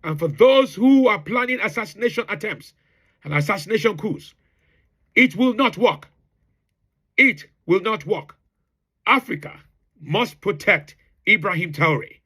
And for those who are planning assassination attempts and assassination coups, it will not work. It will not work. Africa must protect Ibrahim Traore.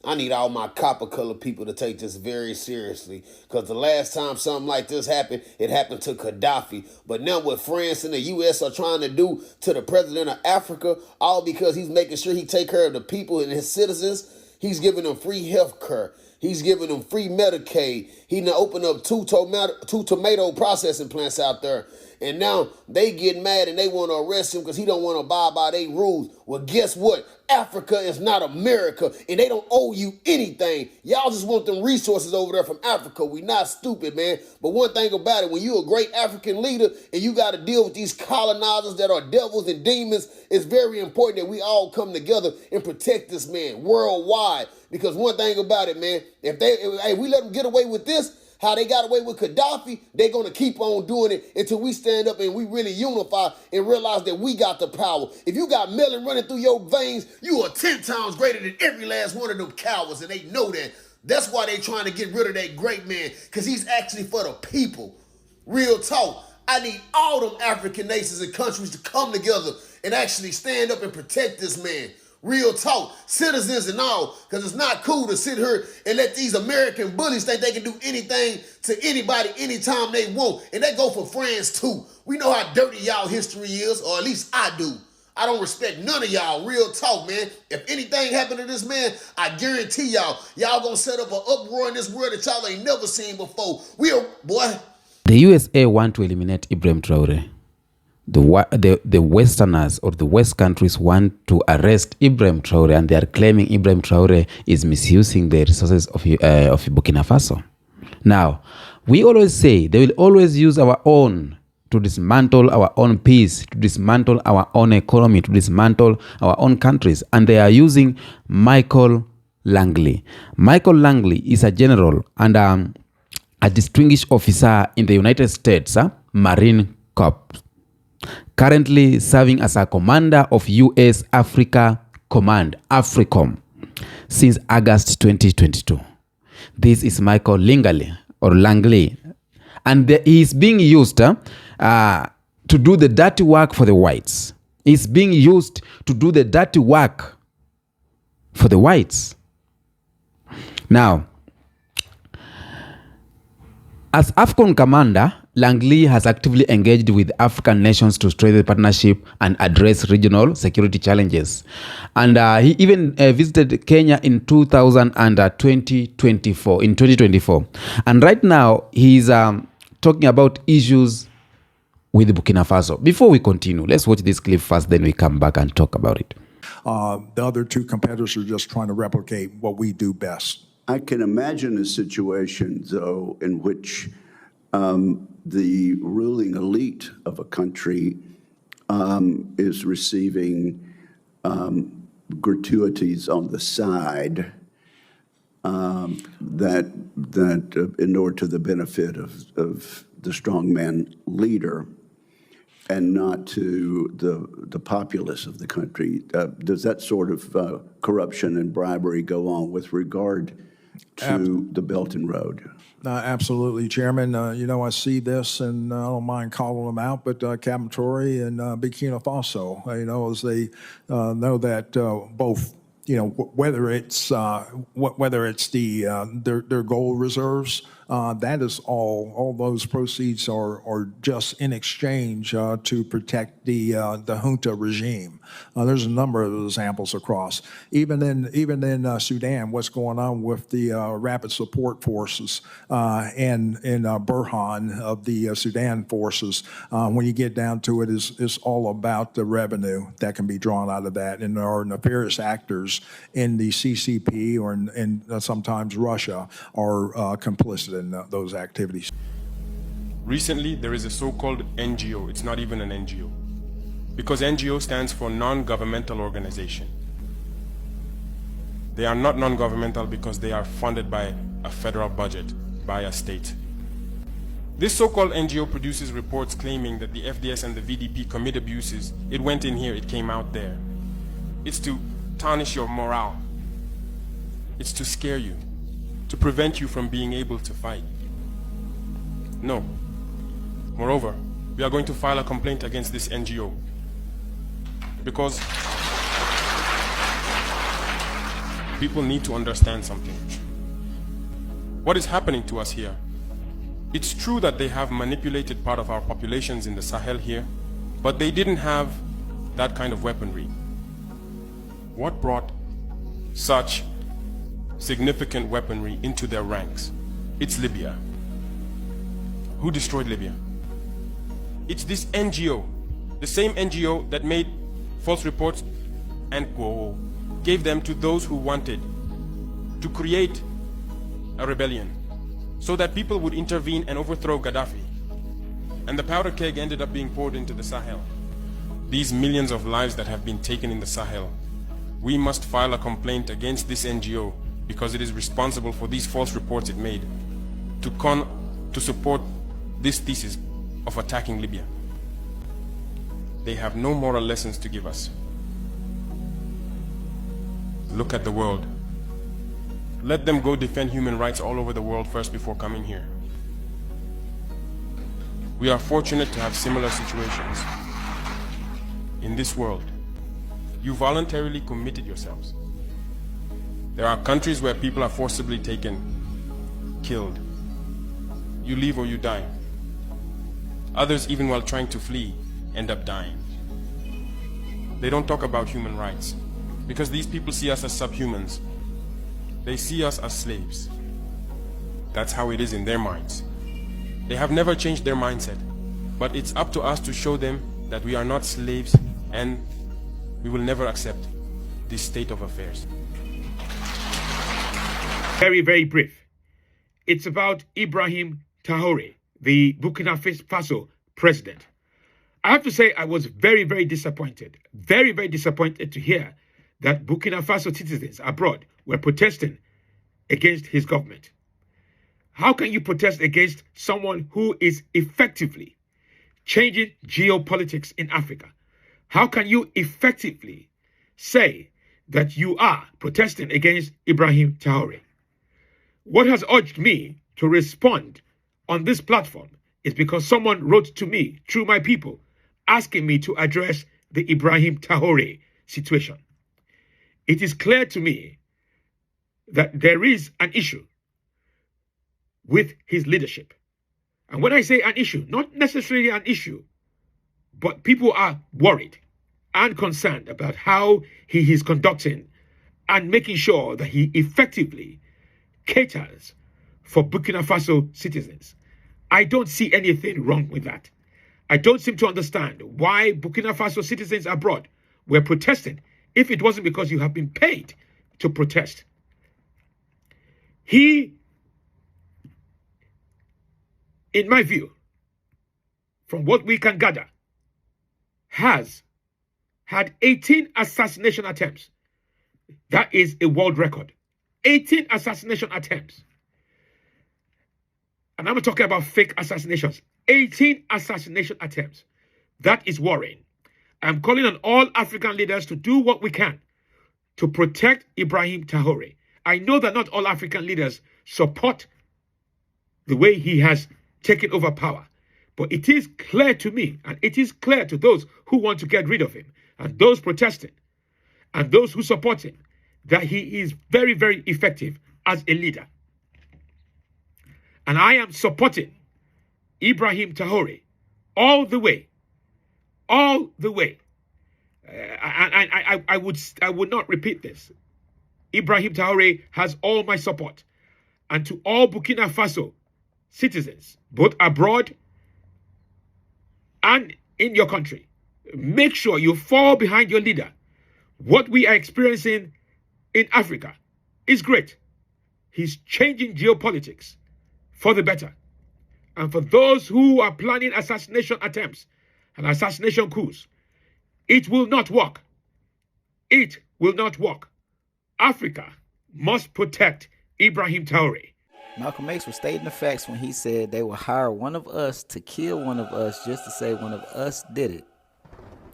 I need all my copper-colored people to take this very seriously, because the last time something like this happened, it happened to Gaddafi. But now what France and the U.S. are trying to do to the president of Africa, all because he's making sure he take care of the people and his citizens, he's giving them free health care. He's giving them free Medicaid. He now opened up two tomato processing plants out there. And now they get mad and they want to arrest him because he don't want to abide by their rules. Well, guess what? Africa is not America, and they don't owe you anything. Y'all just want them resources over there from Africa. We not stupid, man. But one thing about it, when you a great African leader and you got to deal with these colonizers that are devils and demons, it's very important that we all come together and protect this man worldwide. Because one thing about it, man, if we let them get away with this, how they got away with Gaddafi, they're going to keep on doing it until we stand up and we really unify and realize that we got the power. If you got melon running through your veins, you are 10 times greater than every last one of them cowards, and they know that. That's why they trying to get rid of that great man, because he's actually for the people. Real talk. I need all them African nations and countries to come together and actually stand up and protect this man. Real talk, citizens and all, because it's not cool to sit here and let these American bullies think they can do anything to anybody anytime they want. And that go for France too. We know how dirty y'all history is, or at least I do. I don't respect none of y'all. Real talk, man. If anything happened to this man, I guarantee y'all gonna set up an uproar in this world that y'all ain't never seen before. Boy. The USA want to eliminate Ibrahim Traore. The Westerners or the West countries want to arrest Ibrahim Traore, and they are claiming Ibrahim Traore is misusing the resources of Burkina Faso. Now, we always say they will always use our own to dismantle our own peace, to dismantle our own economy, to dismantle our own countries, and they are using Micheal Langley. Micheal Langley is a general and a distinguished officer in the United States Marine Corps, currently serving as a commander of U.S. Africa Command, AFRICOM, since August 2022. This is Micheal Langley, and he is being used to do the dirty work for the whites. He's being used to do the dirty work for the whites. Now, as AFCON commander, Langley has actively engaged with African nations to strengthen the partnership and address regional security challenges. And he even visited Kenya in 2024. And right now, he's talking about issues with Burkina Faso. Before we continue, let's watch this clip first, then we come back and talk about it. The other two competitors are just trying to replicate what we do best. I can imagine a situation, though, in which the ruling elite of a country is receiving gratuities on the side that inure to the benefit of the strongman leader and not to the populace of the country. Does that sort of corruption and bribery go on with regard to the Belt and Road? Absolutely, Chairman. I see this, and I don't mind calling them out, but Captain Traore and Burkina Faso, as they know that both, whether it's their gold reserves, that is all those proceeds are just in exchange to protect the junta regime. There's a number of examples across. Even in Sudan, what's going on with the rapid support forces and Burhan of the Sudan forces, when you get down to it, is all about the revenue that can be drawn out of that. And there are nefarious actors in the CCP or in sometimes Russia are complicit in those activities. Recently, there is a so-called NGO. It's not even an NGO, because NGO stands for non-governmental organization. They are not non-governmental because they are funded by a federal budget, by a state. This so-called NGO produces reports claiming that the FDS and the VDP commit abuses. It went in here, it came out there. It's to tarnish your morale. It's to scare you. to prevent you from being able to fight. No. Moreover, we are going to file a complaint against this NGO because people need to understand something. What is happening to us here? It's true that they have manipulated part of our populations in the Sahel here, but they didn't have that kind of weaponry. What brought such significant weaponry into their ranks? It's Libya. Who destroyed Libya? It's this NGO, the same NGO that made false reports and gave them to those who wanted to create a rebellion so that people would intervene and overthrow Gaddafi. And the powder keg ended up being poured into the Sahel. These millions of lives that have been taken in the Sahel, we must file a complaint against this NGO because it is responsible for these false reports it made to support this thesis of attacking Libya. They have no moral lessons to give us. Look at the world. Let them go defend human rights all over the world first before coming here. We are fortunate to have similar situations. In this world, you voluntarily committed yourselves. There are countries where people are forcibly taken, killed. You leave or you die. Others, even while trying to flee, end up dying. They don't talk about human rights because these people see us as subhumans. They see us as slaves. That's how it is in their minds. They have never changed their mindset, but it's up to us to show them that we are not slaves and we will never accept this state of affairs. Very, very brief. It's about Ibrahim Traore, the Burkina Faso president. I have to say I was very, very disappointed. Very, very disappointed to hear that Burkina Faso citizens abroad were protesting against his government. How can you protest against someone who is effectively changing geopolitics in Africa? How can you effectively say that you are protesting against Ibrahim Traore? What has urged me to respond on this platform is because someone wrote to me through my people asking me to address the Ibrahim Traore situation. It is clear to me that there is an issue with his leadership. And when I say an issue, not necessarily an issue, but people are worried and concerned about how he is conducting and making sure that he effectively caters for Burkina Faso citizens. I don't see anything wrong with that. I don't seem to understand why Burkina Faso citizens abroad were protesting if it wasn't because you have been paid to protest. He, in my view, from what we can gather, has had 18 assassination attempts. That is a world record. 18 assassination attempts. And I'm talking about fake assassinations. 18 assassination attempts. That is worrying. I'm calling on all African leaders to do what we can to protect Ibrahim Traore. I know that not all African leaders support the way he has taken over power. But it is clear to me, and it is clear to those who want to get rid of him, and those protesting, and those who support him, that he is very, very effective as a leader. And I am supporting Ibrahim Traore all the way. All the way. I would not repeat this. Ibrahim Traore has all my support. And to all Burkina Faso citizens, both abroad and in your country, make sure you fall behind your leader. What we are experiencing in Africa is great. He's changing geopolitics for the better. And for those who are planning assassination attempts and assassination coups, it will not work. It will not work. Africa must protect Ibrahim Traore. Malcolm X was stating the facts when he said they will hire one of us to kill one of us just to say one of us did it.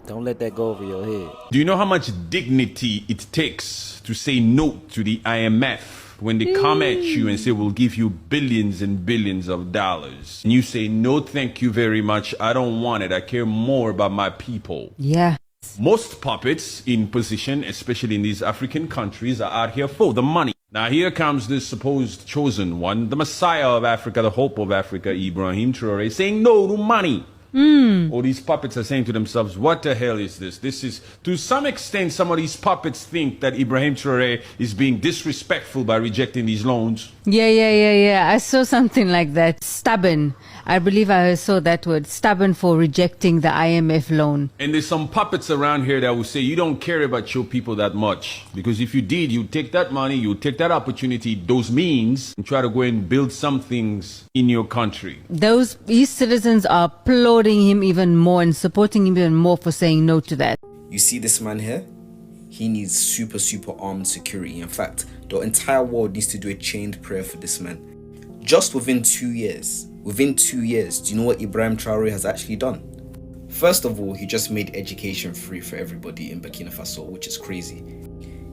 Don't let that go over your head. Do you know how much dignity it takes to say no to the IMF when they come at you and say, we'll give you billions and billions of dollars, and you say, no, thank you very much, I don't want it, I care more about my people. Yeah. Most puppets in position, especially in these African countries, are out here for the money. Now here comes this supposed chosen one, the Messiah of Africa, the hope of Africa, IBRAHIM TRAORE, saying no to money. All these puppets are saying to themselves, what the hell is this? This is, to some extent, some of these puppets think that IBRAHIM TRAORE is being disrespectful by rejecting these loans. Yeah. I saw something like that. Stubborn. I believe I saw that word. Stubborn for rejecting the IMF loan. And there's some puppets around here that will say, you don't care about your people that much. Because if you did, you'd take that money, you'd take that opportunity, those means, and try to go and build some things in your country. His citizens are applauding him even more and supporting him even more for saying no to that. You see this man here? He needs super armed security. In fact, the entire world needs to do a chained prayer for this man. Just within 2 years, do you know what IBRAHIM TRAORE has actually done? First of all, he just made education free for everybody in Burkina Faso, which is crazy.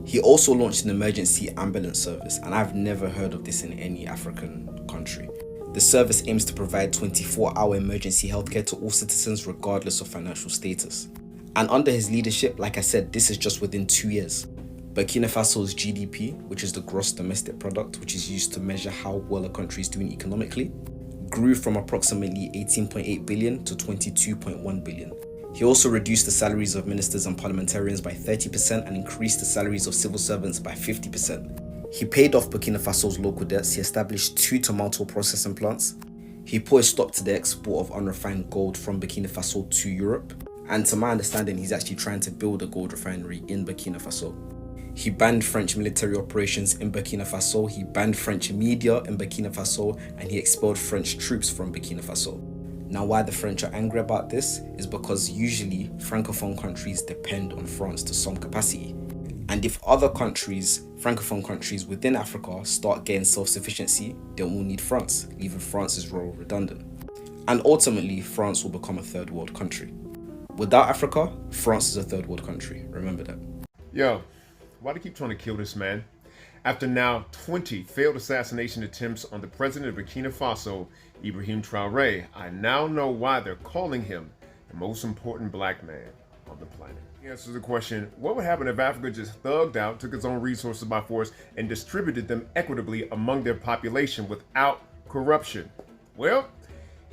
He also launched an emergency ambulance service, and I've never heard of this in any African country. The service aims to provide 24-hour emergency healthcare to all citizens regardless of financial status. And under his leadership, like I said, this is just within 2 years. Burkina Faso's GDP, which is the gross domestic product, which is used to measure how well a country is doing economically, grew from approximately 18.8 billion to 22.1 billion. He also reduced the salaries of ministers and parliamentarians by 30% and increased the salaries of civil servants by 50%. He paid off Burkina Faso's local debts. He established 2 tomato processing plants. He put a stop to the export of unrefined gold from Burkina Faso to Europe. And to my understanding, he's actually trying to build a gold refinery in Burkina Faso. He banned French military operations in Burkina Faso, he banned French media in Burkina Faso, and he expelled French troops from Burkina Faso. Now, why the French are angry about this is because usually Francophone countries depend on France to some capacity. And if other countries, Francophone countries within Africa, start getting self-sufficiency, they will need France, leaving France's role redundant. And ultimately, France will become a third world country. Without Africa, France is a third world country. Remember that. Yo, why do they keep trying to kill this man? After now 20 failed assassination attempts on the president of Burkina Faso, IBRAHIM TRAORE, I now know why they're calling him the most important black man on the planet. He answers the question, what would happen if Africa just thugged out, took its own resources by force, and distributed them equitably among their population without corruption? Well,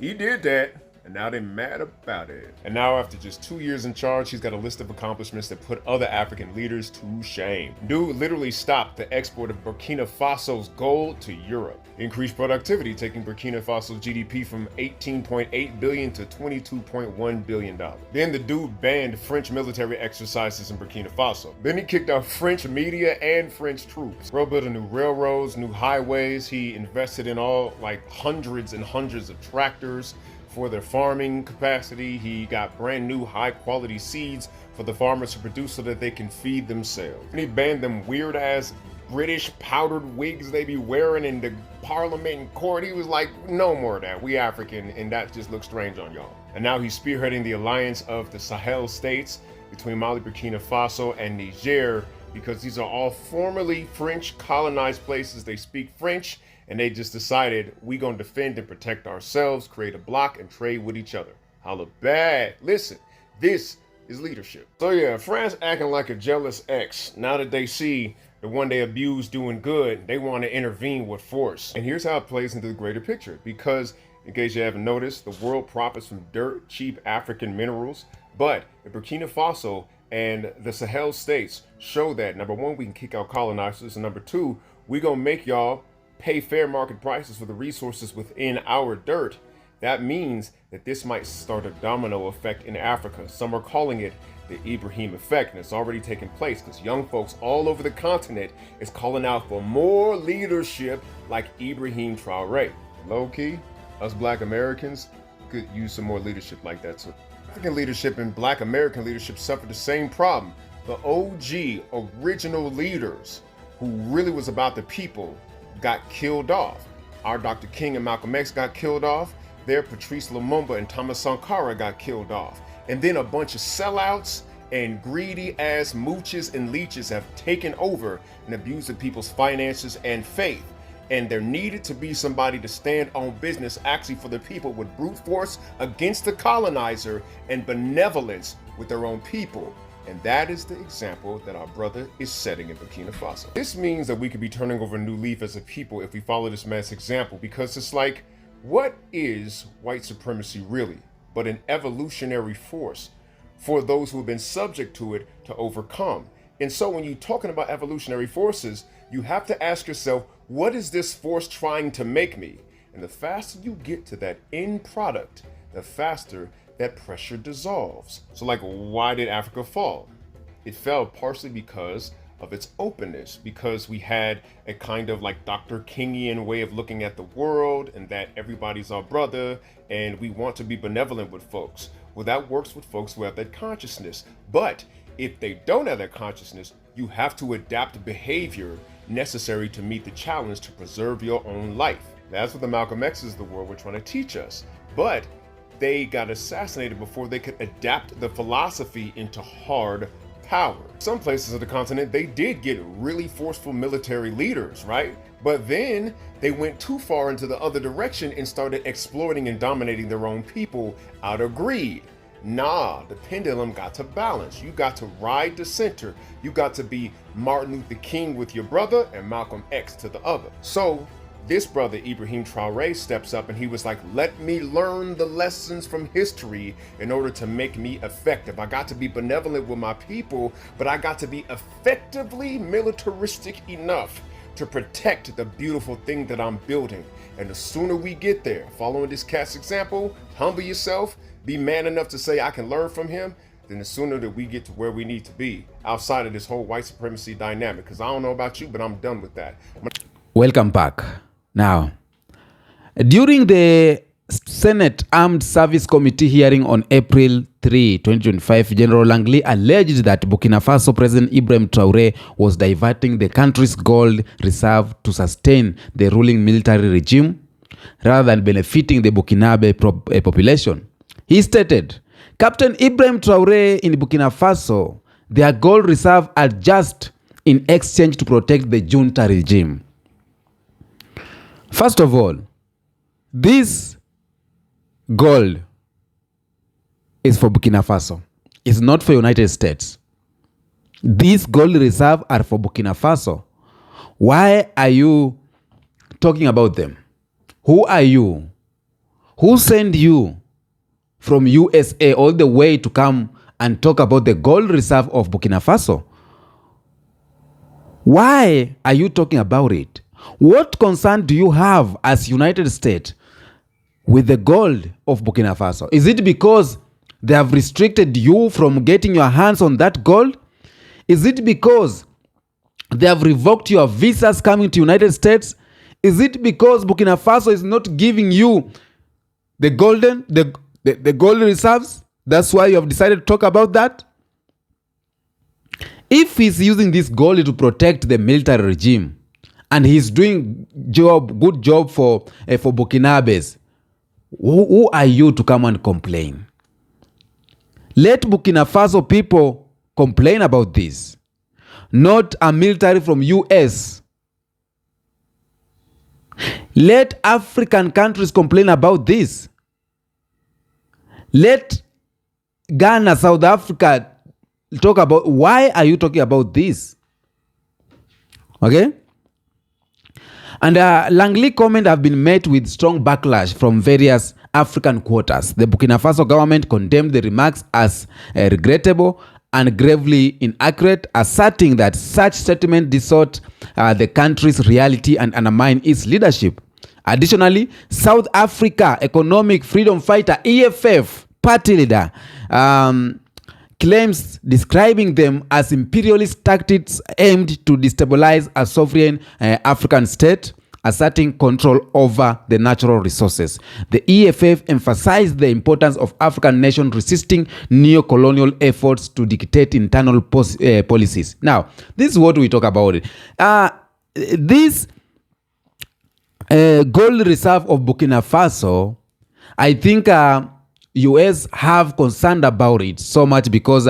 he did that. And now they're mad about it. And now after just 2 years in charge, he's got a list of accomplishments that put other African leaders to shame. Dude literally stopped the export of Burkina Faso's gold to Europe. Increased productivity, taking Burkina Faso's GDP from 18.8 billion to 22.1 billion. Then the dude banned French military exercises in Burkina Faso. Then he kicked out French media and French troops. Bro built new railroads, new highways. He invested in all like hundreds and hundreds of tractors for their farming capacity. He got brand new high quality seeds for the farmers to produce so that they can feed themselves. And he banned them weird ass British powdered wigs they be wearing in the parliament and court. He was like, no more of that. We African and that just looks strange on y'all. And now he's spearheading the alliance of the Sahel states between Mali, Burkina Faso, and Niger, because these are all formerly French colonized places. They speak French, and they just decided we gonna defend and protect ourselves, create a block, and trade with each other. Holla bad. Listen, this is leadership. So yeah, France acting like a jealous ex. Now that they see the one they abused doing good, they want to intervene with force. And here's how it plays into the greater picture. Because, in case you haven't noticed, the world profits from dirt, cheap African minerals. But in Burkina Faso and the Sahel states show that, number one, we can kick out colonizers, and number two, we gonna make y'all pay fair market prices for the resources within our dirt. That means that this might start a domino effect in Africa. Some are calling it the IBRAHIM effect, and it's already taking place because young folks all over the continent is calling out for more leadership like IBRAHIM TRAORE. Low-key, us black Americans could use some more leadership like that too. African leadership and black American leadership suffered the same problem. The OG original leaders who really was about the people got killed off. Our Dr. King and Malcolm X got killed off. Their Patrice Lumumba and Thomas Sankara got killed off. And then a bunch of sellouts and greedy ass mooches and leeches have taken over and abused the people's finances and faith. And there needed to be somebody to stand on business actually for the people with brute force against the colonizer and benevolence with their own people. And that is the example that our brother is setting in Burkina Faso. This means that we could be turning over a new leaf as a people if we follow this man's example, because it's like, what is white supremacy really but an evolutionary force for those who have been subject to it to overcome? And so when you're talking about evolutionary forces, you have to ask yourself, what is this force trying to make me? And the faster you get to that end product, the faster that pressure dissolves. So like, why did Africa fall? It fell partially because of its openness, because we had a kind of like Dr. Kingian way of looking at the world, and that everybody's our brother and we want to be benevolent with folks. Well, that works with folks who have that consciousness. But if they don't have that consciousness, you have to adapt behavior necessary to meet the challenge to preserve your own life. That's what the Malcolm X's of the world were trying to teach us. But they got assassinated before they could adapt the philosophy into hard power. Some places of the continent, they did get really forceful military leaders, right? But then they went too far into the other direction and started exploiting and dominating their own people out of greed. Nah, the pendulum got to balance. You got to ride the center. You got to be Martin Luther King with your brother and Malcolm X to the other. So this brother, IBRAHIM TRAORE, steps up and he was like, let me learn the lessons from history in order to make me effective. I got to be benevolent with my people, but I got to be effectively militaristic enough to protect the beautiful thing that I'm building. And the sooner we get there, following this cat's example, humble yourself, be man enough to say I can learn from him, then the sooner that we get to where we need to be outside of this whole white supremacy dynamic. Because I don't know about you, but I'm done with that. Welcome back. Now, during the Senate Armed Service Committee hearing on April 3, 2025, General Langley alleged that Burkina Faso President Ibrahim Traore was diverting the country's gold reserve to sustain the ruling military regime rather than benefiting the Burkinabe population. He stated, Captain Ibrahim Traore in Burkina Faso, their gold reserve are just in exchange to protect the junta regime. First of all, this gold is for Burkina Faso. It's not for United States. These gold reserves are for Burkina Faso. Why are you talking about them? Who are you? Who sent you from USA all the way to come and talk about the gold reserve of Burkina Faso? Why are you talking about it? What concern do you have as United States with the gold of Burkina Faso? Is it because they have restricted you from getting your hands on that gold? Is it because they have revoked your visas coming to United States? Is it because Burkina Faso is not giving you the gold reserves? That's why you have decided to talk about that? If he's using this gold to protect the military regime, and he's doing good job for Burkinabes, who are you to come and complain? Let Burkina Faso people complain about this, not a military from US. Let African countries complain about this. Let Ghana, South Africa talk about, why are you talking about this? Okay? And Langley comment have been met with strong backlash from various African quarters. The Burkina Faso government condemned the remarks as regrettable and gravely inaccurate, asserting that such statement distort the country's reality and undermine its leadership. Additionally, South Africa economic freedom fighter EFF party leader claims describing them as imperialist tactics aimed to destabilize a sovereign African state, asserting control over the natural resources. The EFF emphasized the importance of African nations resisting neo-colonial efforts to dictate internal policies. Now, this is what we talk about. This gold reserve of Burkina Faso, I think US have concerned about it so much because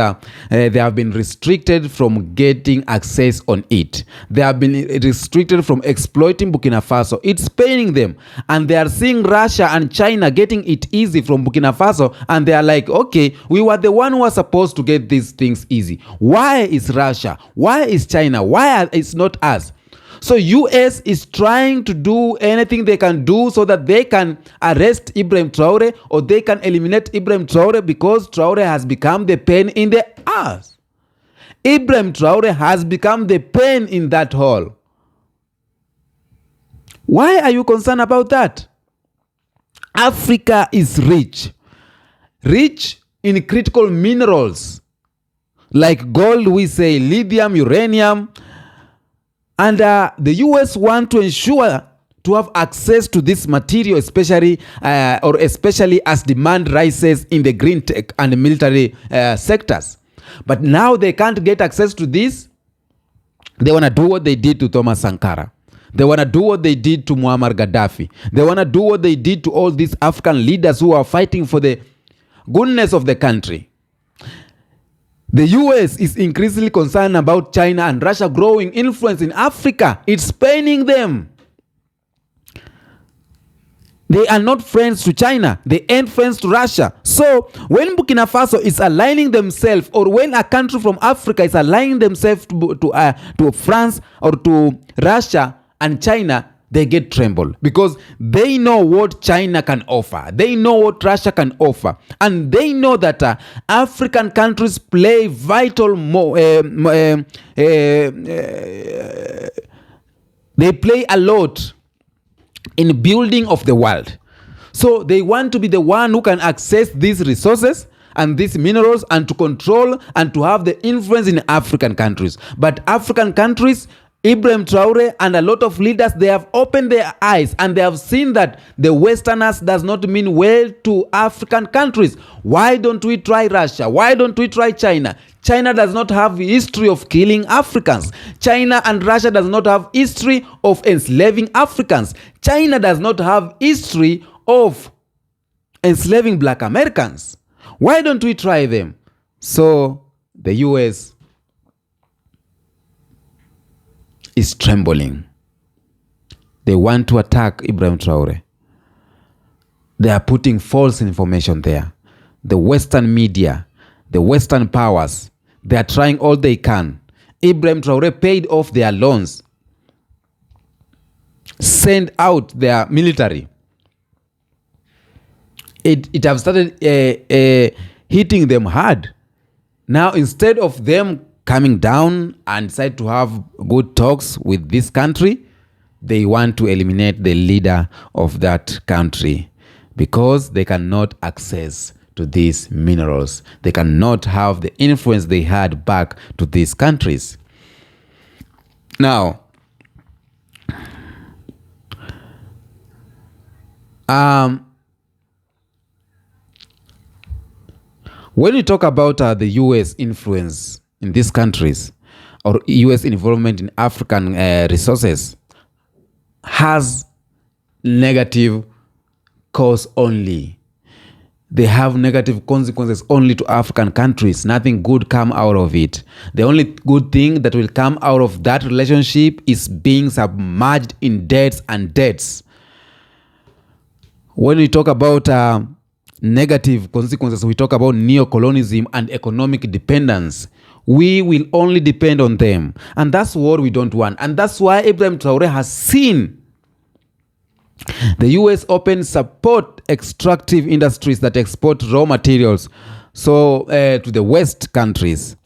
they have been restricted from getting access on it. They have been restricted from exploiting Burkina Faso. It's paining them. And they are seeing Russia and China getting it easy from Burkina Faso. And they are like, okay, we were the one who was supposed to get these things easy. Why is Russia? Why is China? Why is not us? So US is trying to do anything they can do so that they can arrest Ibrahim Traore or they can eliminate Ibrahim Traore, because Traore has become the pain in the ass. Ibrahim Traore has become the pain in that hole. Why are you concerned about that? Africa is rich in critical minerals like gold, we say, lithium, uranium. And the US want to ensure to have access to this material, especially as demand rises in the green tech and military sectors. But now they can't get access to this. They want to do what they did to Thomas Sankara. They want to do what they did to Muammar Gaddafi. They want to do what they did to all these African leaders who are fighting for the goodness of the country. The US is increasingly concerned about China and Russia growing influence in Africa. It's paining them. They are not friends to China. They ain't friends to Russia. So when Burkina Faso is aligning themselves, or when a country from Africa is aligning themselves to France or to Russia and China, they get trembled because they know what China can offer. They know what Russia can offer. And they know that African countries play vital they play a lot in building of the world. So they want to be the one who can access these resources and these minerals and to control and to have the influence in African countries. But African countries, Ibrahim Traore and a lot of leaders, they have opened their eyes and they have seen that the Westerners does not mean well to African countries. Why don't we try Russia? Why don't we try China? China does not have history of killing Africans. China and Russia does not have history of enslaving Africans. China does not have history of enslaving Black Americans. Why don't we try them? So the US is trembling. They want to attack Ibrahim Traore. They are putting false information there. The Western media, the Western powers, they are trying all they can. Ibrahim Traore paid off their loans, sent out their military. It have started hitting them hard. Now, instead of them coming down and decide to have good talks with this country, they want to eliminate the leader of that country because they cannot access to these minerals. They cannot have the influence they had back to these countries. Now, when we talk about the US influence in these countries, or US involvement in African resources, has negative cause only. They have negative consequences only to African countries. Nothing good come out of it. The only good thing that will come out of that relationship is being submerged in debts and debts. When we talk about negative consequences, we talk about neocolonialism and economic dependence. We will only depend on them. And that's what we don't want. And that's why Ibrahim Traore has seen the US open support extractive industries that export raw materials to the West countries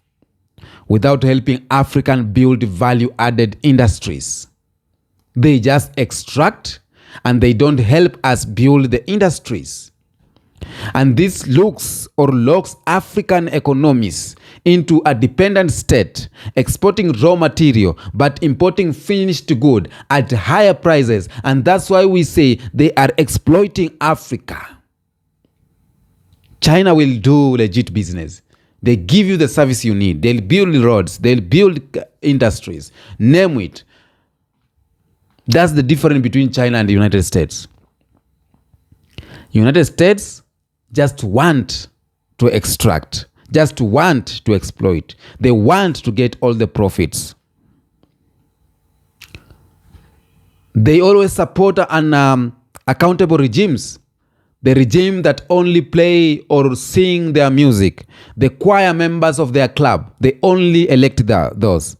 without helping African build value-added industries. They just extract and they don't help us build the industries. And this locks African economies into a dependent state, exporting raw material but importing finished good at higher prices. And that's why we say they are exploiting Africa. China will do legit business. They give you the service you need. They'll build roads. They'll build industries. Name it. That's the difference between China and the United States. United States just want to extract, just want to exploit. They want to get all the profits. They always support accountable regimes. The regime that only play or sing their music. The choir members of their club, they only elect those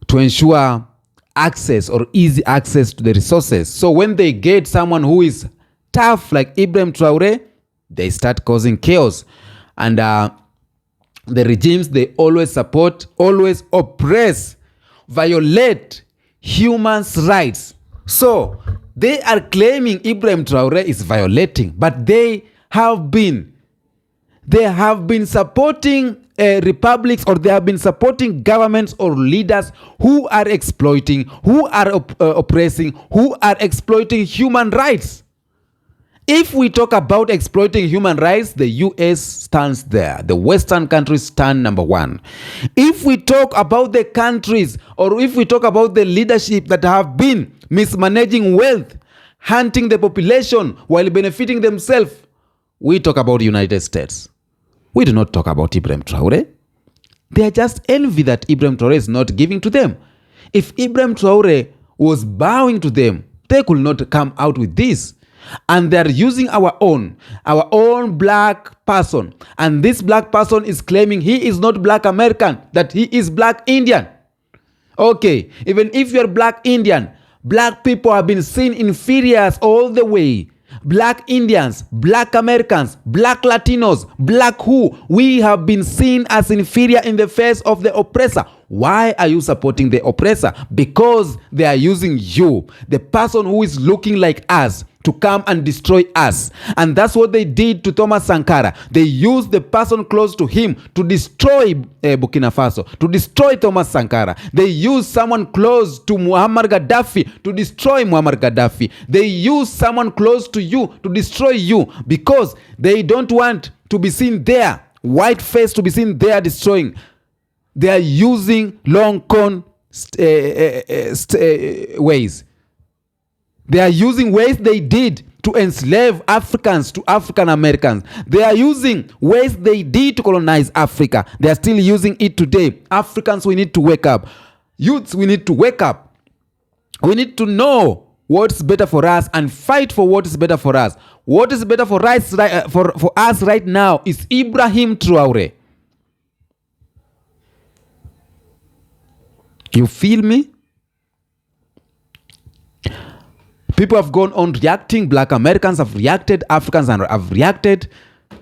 to ensure access or easy access to the resources. So when they get someone who is tough like Ibrahim Traore, they start causing chaos. And the regimes they always support, always oppress, violate human rights. So they are claiming Ibrahim Traore is violating, but they have been supporting republics, or they have been supporting governments or leaders who are exploiting, who are oppressing, who are exploiting human rights. If we talk about exploiting human rights, the US stands there. The Western countries stand number one. If we talk about the countries, or if we talk about the leadership that have been mismanaging wealth, hunting the population while benefiting themselves, we talk about the United States. We do not talk about Ibrahim Traore. They are just envy that Ibrahim Traore is not giving to them. If Ibrahim Traore was bowing to them, they could not come out with this. And they are using our own black person. And this black person is claiming he is not black American, that he is black Indian. Okay, even if you're black Indian, black people have been seen inferior all the way. Black Indians, black Americans, black Latinos, black who, we have been seen as inferior in the face of the oppressor. Why are you supporting the oppressor? Because they are using you, the person who is looking like us, to come and destroy us. And that's what they did to Thomas Sankara. They used the person close to him to destroy Burkina Faso, to destroy Thomas Sankara. They used someone close to Muammar Gaddafi to destroy Muammar Gaddafi. They used someone close to you to destroy you, because they don't want to be seen there, white face to be seen there destroying. They are using long con ways. They are using ways they did to enslave Africans to African Americans. They are using ways they did to colonize Africa. They are still using it today. Africans, we need to wake up. Youths, we need to wake up. We need to know what's better for us and fight for what is better for us. What is better for us right now is Ibrahim Traore. You feel me? People have gone on reacting. Black Americans have reacted. Africans have reacted.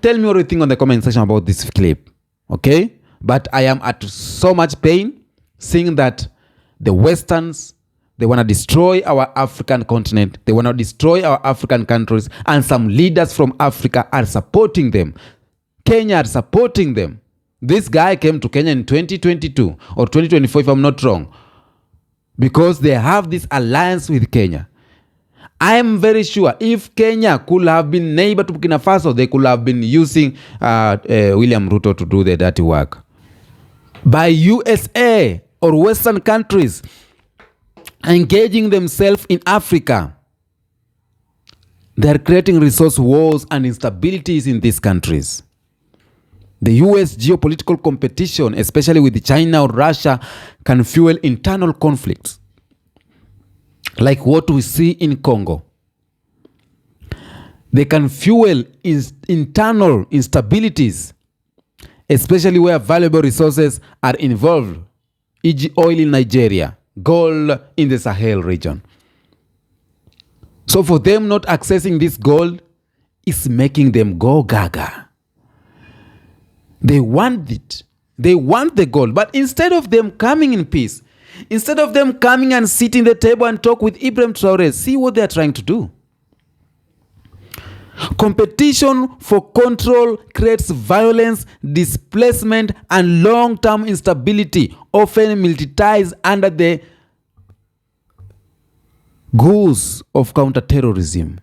Tell me what you think on the comment section about this clip. Okay? But I am at so much pain seeing that the Westerns, they want to destroy our African continent. They want to destroy our African countries. And some leaders from Africa are supporting them. Kenya are supporting them. This guy came to Kenya in 2022 or 2024, if I'm not wrong, because they have this alliance with Kenya. I am very sure if Kenya could have been neighbor to Burkina Faso, they could have been using William Ruto to do the dirty work. By USA or Western countries engaging themselves in Africa, they are creating resource wars and instabilities in these countries. The US geopolitical competition, especially with China or Russia, can fuel internal conflicts, like what we see in Congo. They can fuel internal instabilities, especially where valuable resources are involved, e.g. oil in Nigeria, gold in the Sahel region. So for them not accessing this gold is making them go gaga. They want it. They want the gold. But instead of them coming in peace, instead of them coming and sitting at the table and talk with Ibrahim Traore, see what they are trying to do. Competition for control creates violence, displacement, and long-term instability, often militarized under the guise of counterterrorism.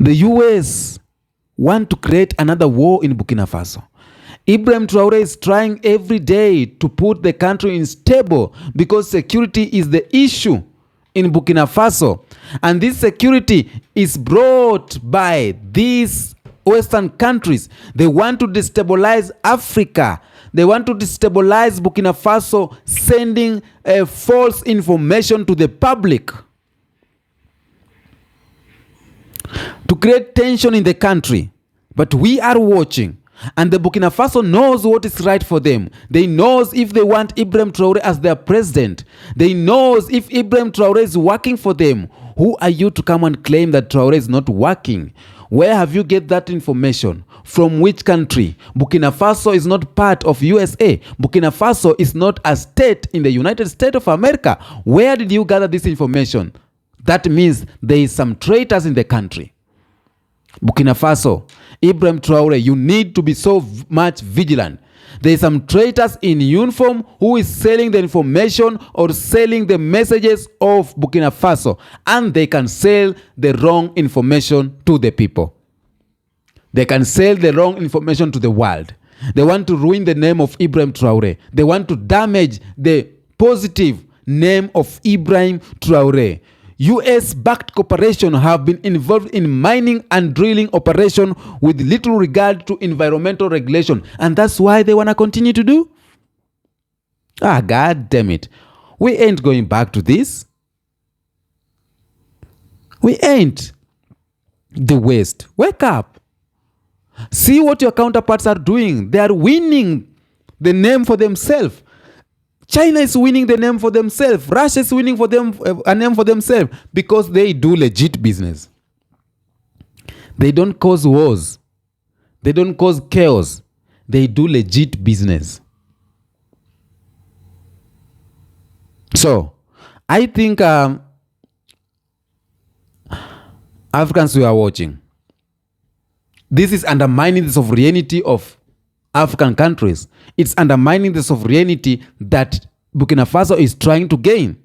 The US want to create another war in Burkina Faso. Ibrahim Traore is trying every day to put the country in stable because security is the issue in Burkina Faso. And this security is brought by these Western countries. They want to destabilize Africa. They want to destabilize Burkina Faso, sending false information to the public to create tension in the country. But we are watching, and the Burkina Faso knows what is right for them. They knows if they want Ibrahim Traore as their president. They knows if Ibrahim Traore is working for them. Who are you to come and claim that Traore is not working? Where have you get that information? From which country? Burkina Faso is not part of USA. Burkina Faso is not a state in the United States of America. Where did you gather this information? That means there is some traitors in the country. Burkina Faso, Ibrahim Traore, you need to be so much vigilant. There are some traitors in uniform who is selling the information or selling the messages of Burkina Faso, and they can sell the wrong information to the people. They can sell the wrong information to the world. They want to ruin the name of Ibrahim Traore. They want to damage the positive name of Ibrahim Traore. US-backed corporations have been involved in mining and drilling operation with little regard to environmental regulation, and that's why they want to continue to do. God damn it. We ain't going back to this. We ain't. The West, wake up. See what your counterparts are doing. They are winning the name for themselves. China is winning the name for themselves. Russia is winning for them a name for themselves because they do legit business. They don't cause wars. They don't cause chaos. They do legit business. So, I think Africans who are watching, this is undermining the sovereignty of African countries. It's undermining the sovereignty that Burkina Faso is trying to gain.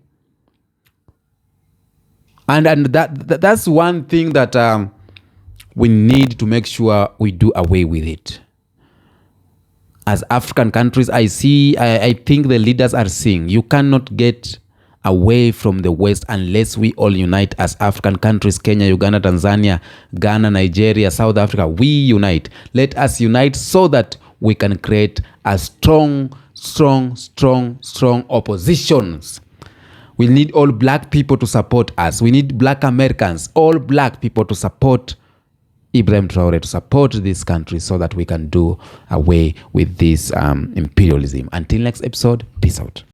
And that's one thing that we need to make sure we do away with it. As African countries, I think the leaders are seeing you cannot get away from the West unless we all unite as African countries. Kenya, Uganda, Tanzania, Ghana, Nigeria, South Africa. We unite. Let us unite so that we can create a strong oppositions. We need all black people to support us. We need black Americans, all black people to support Ibrahim Traore, to support this country so that we can do away with this imperialism. Until next episode, peace out.